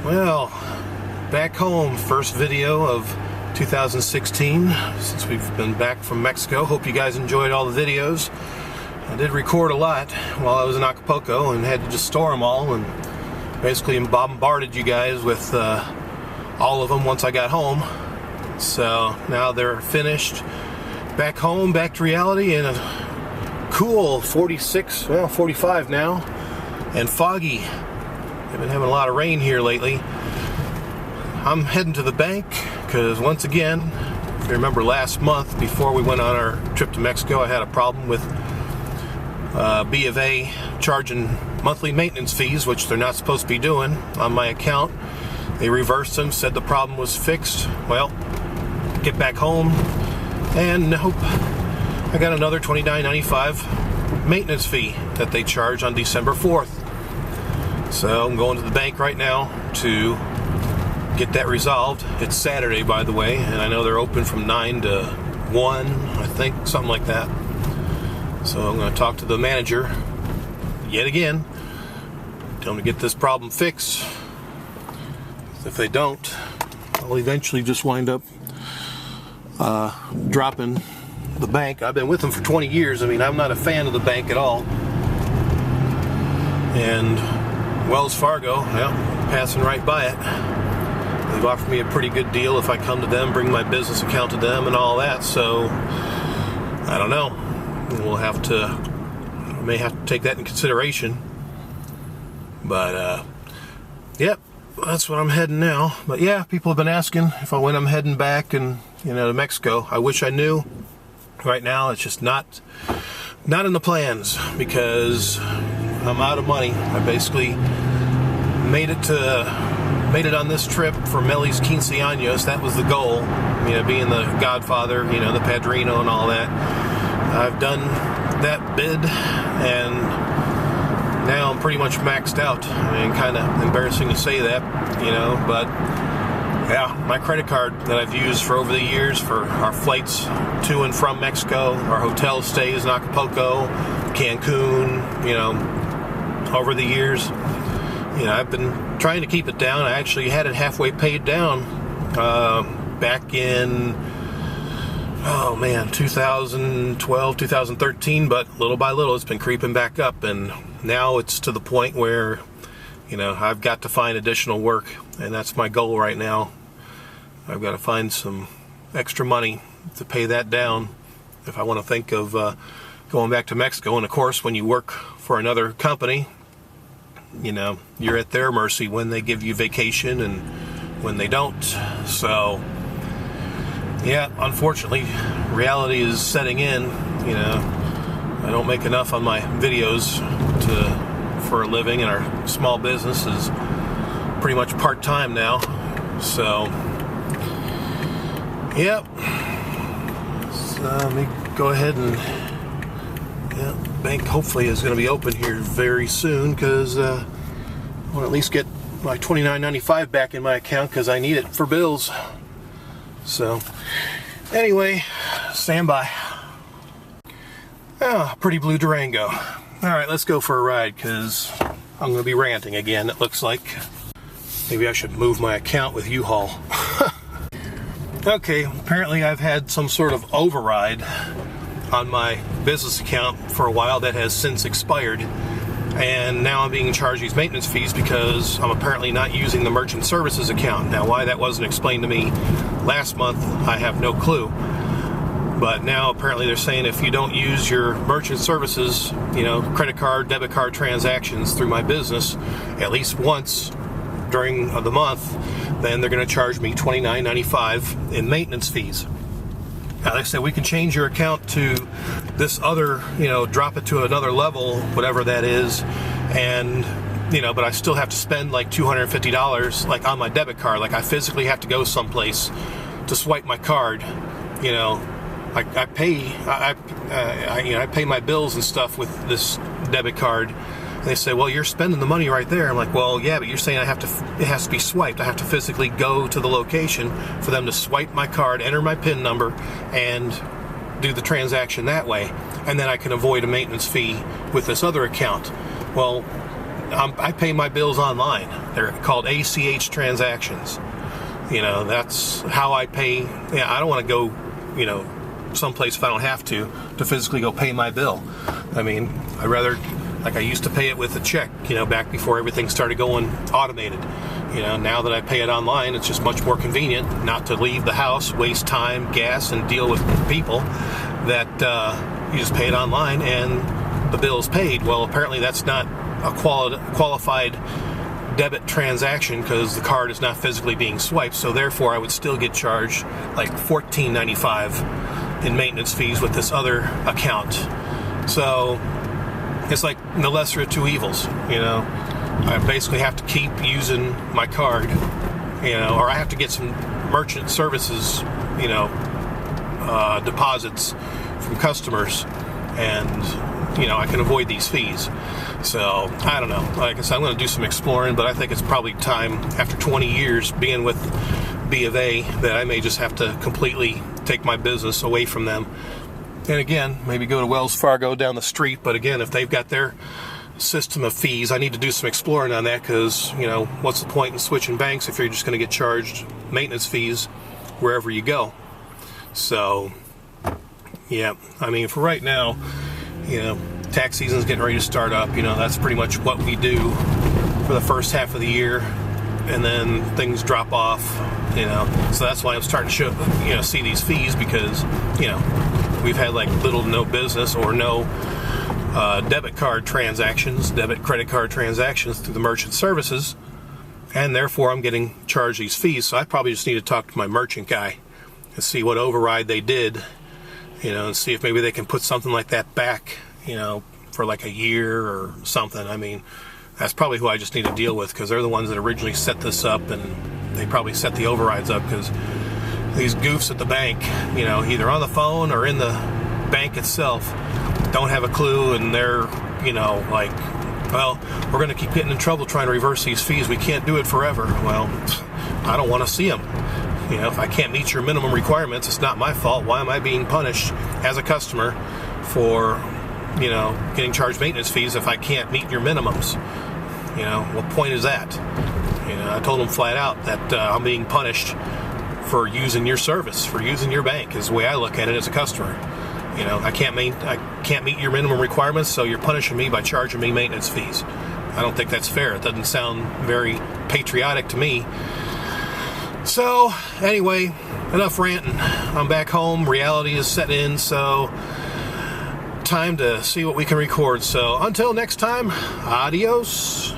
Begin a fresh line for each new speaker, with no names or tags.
Well, back home, first video of 2016 since we've been back from Mexico. Hope you guys enjoyed all the videos. I did record a lot while I was in Acapulco and had to just store them all, and basically bombarded you guys with all of them once I got home. So now they're finished. Back home, back to reality, in a cool 45 now, and foggy. I've been having a lot of rain here lately. I'm heading to the bank because, once again, if you remember last month before we went on our trip to Mexico, I had a problem with B of A charging monthly maintenance fees, which they're not supposed to be doing, on my account. They reversed them, said the problem was fixed. Well, get back home, and nope, I got another $29.95 maintenance fee that they charge on December 4th. So I'm going to the bank right now to get that resolved. It's Saturday, by the way, and I know they're open from 9 to 1, I think, something like that. So I'm going to talk to the manager yet again, tell them to get this problem fixed. If they don't, I'll eventually just wind up dropping the bank. I've been with them for 20 years. I mean, I'm not a fan of the bank at all. And Wells Fargo, well, passing right by it. They've offered me a pretty good deal if I come to them, bring my business account to them and all that. So I don't know. May have to take that in consideration. But yep, that's what I'm heading now. But yeah, people have been asking when I'm heading back and to Mexico. I wish I knew. Right now, it's just not in the plans because I'm out of money. I basically made it on this trip for Melly's quinceaños. That was the goal. Being the godfather, the padrino and all that. I've done that bid, and now I'm pretty much maxed out. I mean, kind of embarrassing to say that, but yeah, my credit card that I've used for over the years for our flights to and from Mexico, our hotel stays in Acapulco, Cancun, over the years, I've been trying to keep it down. I actually had it halfway paid down back in 2012, 2013, but little by little it's been creeping back up, and now it's to the point where I've got to find additional work, and that's my goal right now. I've got to find some extra money to pay that down if I want to think of going back to Mexico. And of course, when you work for another company, you're at their mercy when they give you vacation and when they don't. So yeah, unfortunately, reality is setting in. I don't make enough on my videos for a living, and our small business is pretty much part-time now. So yep. So let me go ahead and bank hopefully is going to be open here very soon, because I want to at least get my $29.95 back in my account because I need it for bills. So anyway, stand by. Pretty blue Durango. Alright, let's go for a ride because I'm going to be ranting again, it looks like. Maybe I should move my account with U-Haul. Okay, apparently I've had some sort of override on my business account for a while that has since expired, and now I'm being charged these maintenance fees because I'm apparently not using the merchant services account. Now, why that wasn't explained to me last month, I have no clue. But now apparently they're saying if you don't use your merchant services, credit card, debit card transactions through my business at least once during the month, then they're going to charge me $29.95 in maintenance fees. Now, like I said, we can change your account to this other, drop it to another level, whatever that is, and, but I still have to spend like $250, like on my debit card. Like I physically have to go someplace to swipe my card. I pay my bills and stuff with this debit card. And they say, well, you're spending the money right there. I'm like, well, yeah, but you're saying it has to be swiped. I have to physically go to the location for them to swipe my card, enter my PIN number, and do the transaction that way. And then I can avoid a maintenance fee with this other account. Well, I pay my bills online. They're called ACH transactions. You know, that's how I pay. Yeah, I don't want to go, you know, someplace if I don't have to physically go pay my bill. I mean, I'd rather, like I used to pay it with a check, you know, back before everything started going automated. You know, now that I pay it online, it's just much more convenient not to leave the house, waste time, gas, and deal with people. That you just pay it online and the bill is paid. Well, apparently that's not a qualified debit transaction because the card is not physically being swiped, so therefore I would still get charged like $14.95 in maintenance fees with this other account. So it's like the lesser of two evils, you know. I basically have to keep using my card, you know, or I have to get some merchant services, you know, deposits from customers, and, you know, I can avoid these fees. So, I don't know. Like I said, I'm going to do some exploring, but I think it's probably time, after 20 years being with B of A, that I may just have to completely take my business away from them. And again, maybe go to Wells Fargo down the street, but again, if they've got their system of fees, I need to do some exploring on that, because, you know, what's the point in switching banks if you're just going to get charged maintenance fees wherever you go? So, yeah, I mean, for right now, you know, tax season's getting ready to start up. You know, that's pretty much what we do for the first half of the year, and then things drop off, you know. So that's why I'm starting to show, you know, see these fees, because, you know, we've had like little to no business or no debit credit card transactions through the merchant services, and therefore I'm getting charged these fees. So I probably just need to talk to my merchant guy and see what override they did, you know, and see if maybe they can put something like that back, you know, for like a year or something. I mean, that's probably who I just need to deal with, because they're the ones that originally set this up, and they probably set the overrides up, because these goofs at the bank, you know, either on the phone or in the bank itself, don't have a clue, and they're, you know, like, well, we're going to keep getting in trouble trying to reverse these fees. We can't do it forever. Well, I don't want to see them. You know, if I can't meet your minimum requirements, it's not my fault. Why am I being punished as a customer for, you know, getting charged maintenance fees if I can't meet your minimums? You know, what point is that? You know, I told them flat out that I'm being punished for using your service, for using your bank, is the way I look at it as a customer. You know, I can't meet your minimum requirements, so you're punishing me by charging me maintenance fees. I don't think that's fair. It doesn't sound very patriotic to me. So, anyway, enough ranting. I'm back home. Reality is set in, so time to see what we can record. So, until next time, adios.